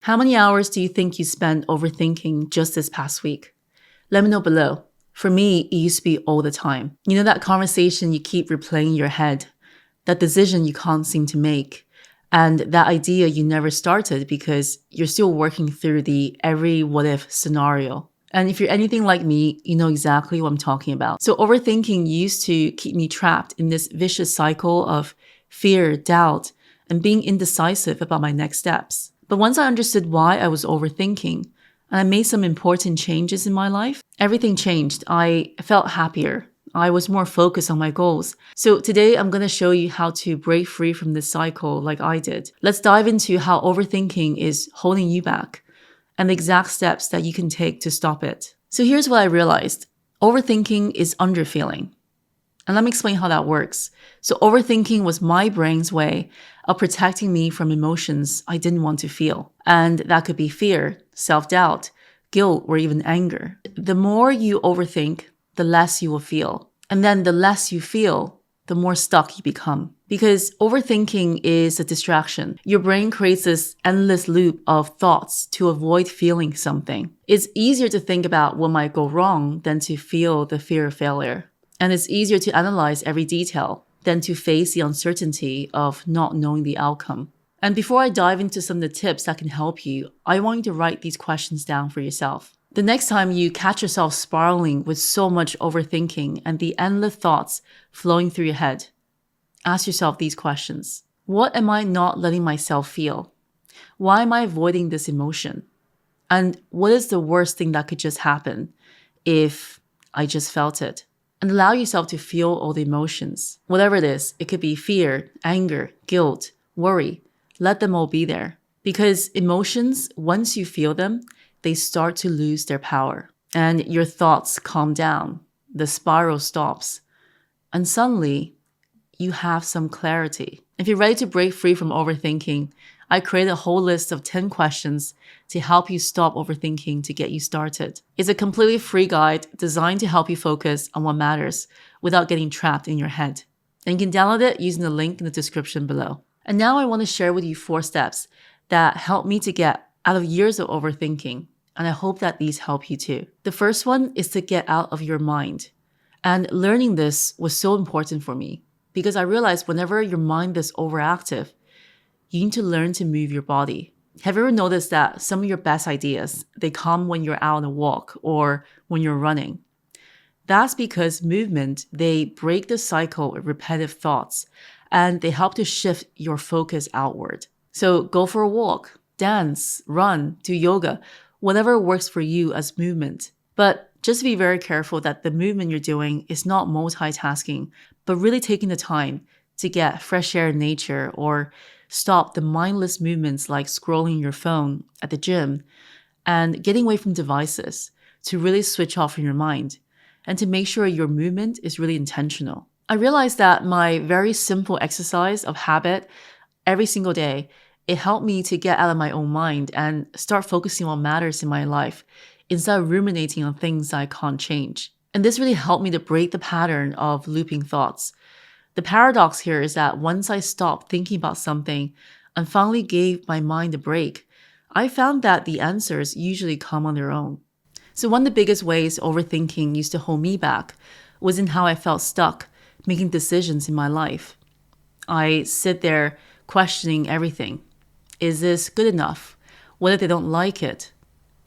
How many hours do you think you spent overthinking just this past week? Let me know below. For me, it used to be all the time. You know, that conversation you keep replaying in your head, that decision you can't seem to make, and that idea you never started because you're still working through the every what if scenario. And if you're anything like me, you know exactly what I'm talking about. So overthinking used to keep me trapped in this vicious cycle of fear, doubt, and being indecisive about my next steps. But once I understood why I was overthinking, and I made some important changes in my life, everything changed. I felt happier. I was more focused on my goals. So today I'm going to show you how to break free from this cycle like I did. Let's dive into how overthinking is holding you back and the exact steps that you can take to stop it. So here's what I realized. Overthinking is underfeeling. And let me explain how that works. So overthinking was my brain's way of protecting me from emotions I didn't want to feel. And that could be fear, self-doubt, guilt, or even anger. The more you overthink, the less you will feel. And then the less you feel, the more stuck you become. Because overthinking is a distraction. Your brain creates this endless loop of thoughts to avoid feeling something. It's easier to think about what might go wrong than to feel the fear of failure. And it's easier to analyze every detail than to face the uncertainty of not knowing the outcome. And before I dive into some of the tips that can help you, I want you to write these questions down for yourself. The next time you catch yourself spiraling with so much overthinking and the endless thoughts flowing through your head, ask yourself these questions. What am I not letting myself feel? Why am I avoiding this emotion? And what is the worst thing that could just happen if I just felt it? And allow yourself to feel all the emotions. Whatever it is, it could be fear, anger, guilt, worry. Let them all be there. Because emotions, once you feel them, they start to lose their power. And your thoughts calm down. The spiral stops. And suddenly, you have some clarity. If you're ready to break free from overthinking, I created a whole list of 10 questions to help you stop overthinking to get you started. It's a completely free guide designed to help you focus on what matters without getting trapped in your head. And you can download it using the link in the description below. And now I want to share with you 4 steps that help me to get out of years of overthinking. And I hope that these help you too. The first one is to get out of your mind. And learning this was so important for me because I realized whenever your mind is overactive, you need to learn to move your body. Have you ever noticed that some of your best ideas, they come when you're out on a walk or when you're running? That's because movement, they break the cycle of repetitive thoughts and they help to shift your focus outward. So go for a walk, dance, run, do yoga, whatever works for you as movement. But just be very careful that the movement you're doing is not multitasking, but really taking the time to get fresh air in nature or stop the mindless movements like scrolling your phone at the gym and getting away from devices to really switch off from your mind and to make sure your movement is really intentional. I realized that my very simple exercise of habit every single day, it helped me to get out of my own mind and start focusing on what matters in my life instead of ruminating on things I can't change. And this really helped me to break the pattern of looping thoughts. The paradox here is that once I stopped thinking about something and finally gave my mind a break, I found that the answers usually come on their own. So one of the biggest ways overthinking used to hold me back was in how I felt stuck making decisions in my life. I sit there questioning everything. Is this good enough? What if they don't like it?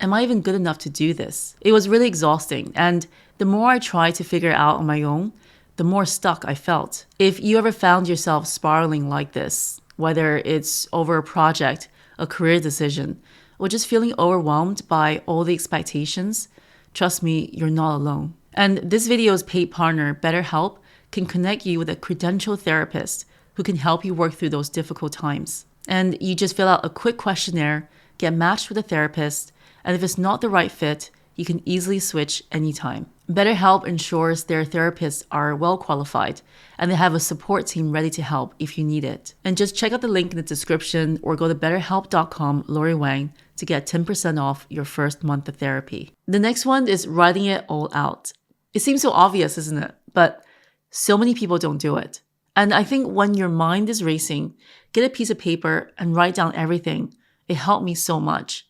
Am I even good enough to do this? It was really exhausting. And the more I tried to figure it out on my own, the more stuck I felt. If you ever found yourself spiraling like this, whether it's over a project, a career decision, or just feeling overwhelmed by all the expectations, trust me, you're not alone. And this video's paid partner, BetterHelp, can connect you with a credentialed therapist who can help you work through those difficult times. And you just fill out a quick questionnaire, get matched with a therapist, and if it's not the right fit, you can easily switch anytime. BetterHelp ensures their therapists are well qualified and they have a support team ready to help if you need it. And just check out the link in the description or go to betterhelp.com/Laurie Wang to get 10% off your first month of therapy. The next one is writing it all out. It seems so obvious, isn't it? But so many people don't do it. And I think when your mind is racing, get a piece of paper and write down everything It helped me so much.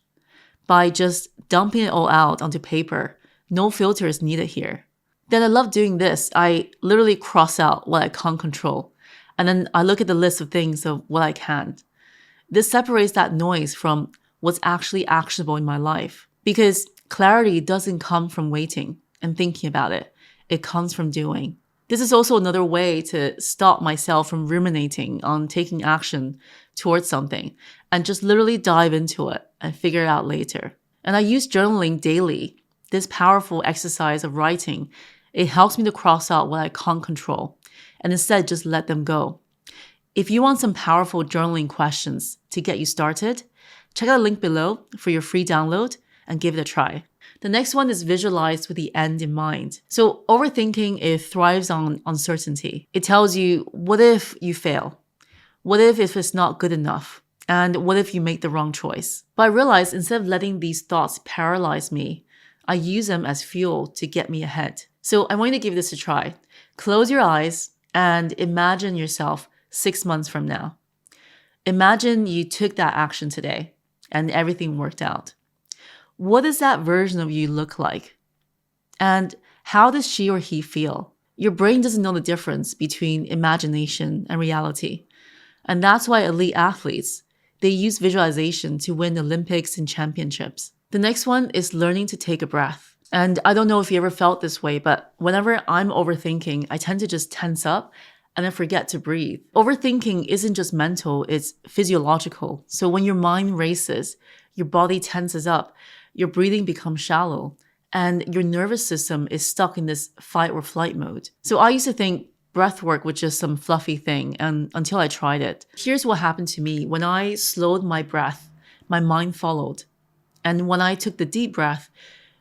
By just dumping it all out onto paper, no filters needed here. Then I love doing this. I literally cross out what I can't control. And then I look at the list of things of what I can. This separates that noise from what's actually actionable in my life. Because clarity doesn't come from waiting and thinking about it. It comes from doing. This is also another way to stop myself from ruminating on taking action towards something and just literally dive into it and figure it out later. And I use journaling daily. This powerful exercise of writing, it helps me to cross out what I can't control and instead just let them go. If you want some powerful journaling questions to get you started, check out the link below for your free download and give it a try. The next one is visualize with the end in mind. So overthinking, it thrives on uncertainty. It tells you, what if you fail? What if it's not good enough? And what if you make the wrong choice? But I realized instead of letting these thoughts paralyze me, I use them as fuel to get me ahead. So I want you to give this a try. Close your eyes and imagine yourself 6 months from now. Imagine you took that action today and everything worked out. What does that version of you look like? And how does she or he feel? Your brain doesn't know the difference between imagination and reality. And that's why elite athletes, they use visualization to win Olympics and championships. The next one is learning to take a breath. And I don't know if you ever felt this way, but whenever I'm overthinking, I tend to just tense up and then forget to breathe. Overthinking isn't just mental, it's physiological. So when your mind races, your body tenses up, your breathing becomes shallow, and your nervous system is stuck in this fight or flight mode. So I used to think breath work was just some fluffy thing, and until I tried it. Here's what happened to me. When I slowed my breath, my mind followed. And when I took the deep breath,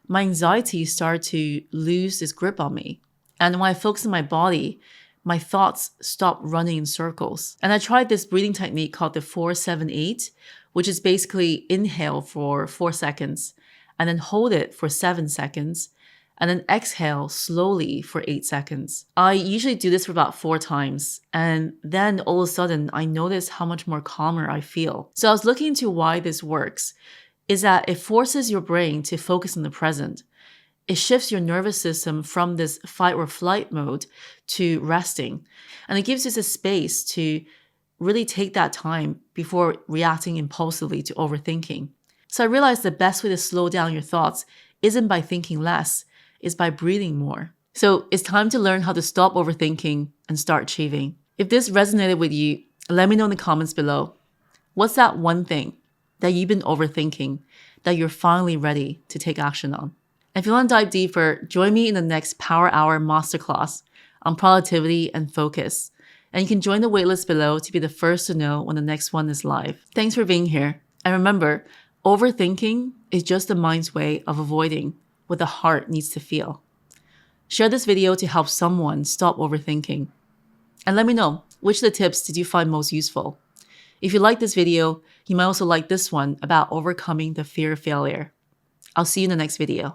my anxiety started to lose its grip on me. And when I focused on my body, my thoughts stopped running in circles. And I tried this breathing technique called the 4-7-8, which is basically inhale for 4 seconds, and then hold it for 7 seconds, and then exhale slowly for 8 seconds. I usually do this for about 4 times, and then all of a sudden I notice how much more calmer I feel. So I was looking into why this works, is that it forces your brain to focus on the present. It shifts your nervous system from this fight or flight mode to resting. And it gives you this space to really take that time before reacting impulsively to overthinking. So I realized the best way to slow down your thoughts isn't by thinking less, it's by breathing more. So it's time to learn how to stop overthinking and start achieving. If this resonated with you, let me know in the comments below. What's that one thing that you've been overthinking that you're finally ready to take action on? And if you want to dive deeper, join me in the next Power Hour Masterclass on productivity and focus. And you can join the waitlist below to be the first to know when the next one is live. Thanks for being here. And remember, overthinking is just the mind's way of avoiding what the heart needs to feel. Share this video to help someone stop overthinking. And let me know, which of the tips did you find most useful? If you like this video, you might also like this one about overcoming the fear of failure. I'll see you in the next video.